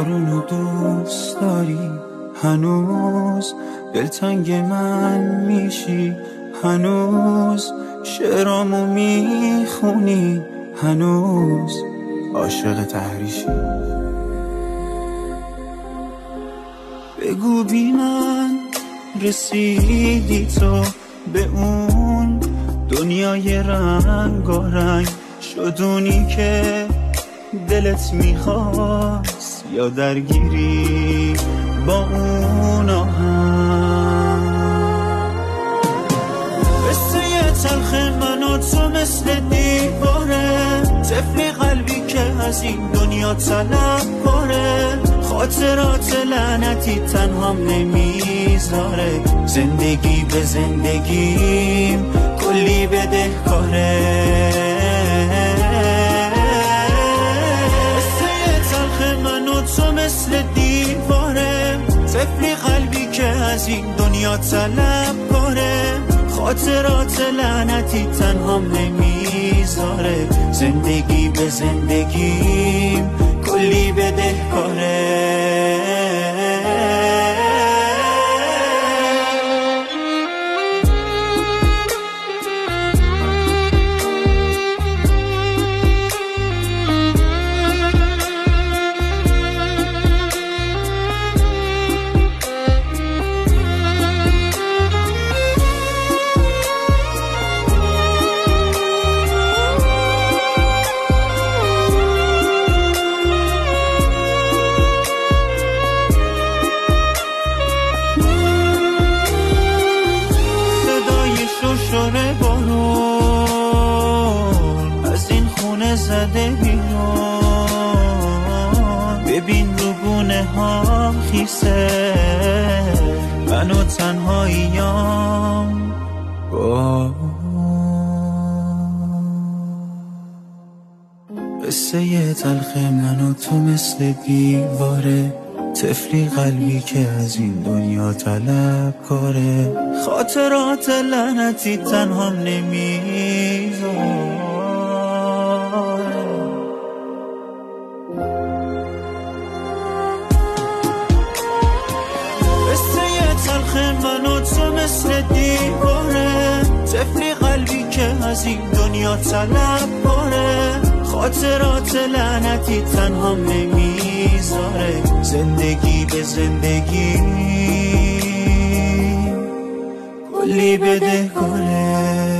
بارونو دوست داری، هنوز دلتنگ من میشی، هنوز شعرامو میخونی، هنوز عاشق تحریشی. بگو بی من رسیدی تو به اون دنیای رنگارنگ، شدونی که دلت میخواست یا درگیری با اون آهنگ. قصه تلخ من و تو مثل دیواره، طفلی قلبی که از این دنیا طلب باره، خاطرات لعنتی تنهام نمیذاره، زندگی به زندگیم کلی بدهکاره. قصه تلخ من و تو مثل دیواره، طفلی قلبی که از این دنیا طلب باره، خاطرات لعنتی تنهام نمیذاره، زندگی به زندگیم کلی بدهکاره. شوشره بارون از این خونه زده بیرون، ببین رو گونه ها خیسه، من و تنهاییم با قصه تلخ من و تو مثل دیواره، طفلی قلبی که از این دنیا طلب کاره، خاطرات لعنتی تنهام نمیذاره. قصه تلخ من و تو مثل دیواره، طفلی قلبی که از این دنیا طلب کاره، خاطرات لعنتی تنهام نمیذاره، زندگی به زندگی کلی بدهکاره.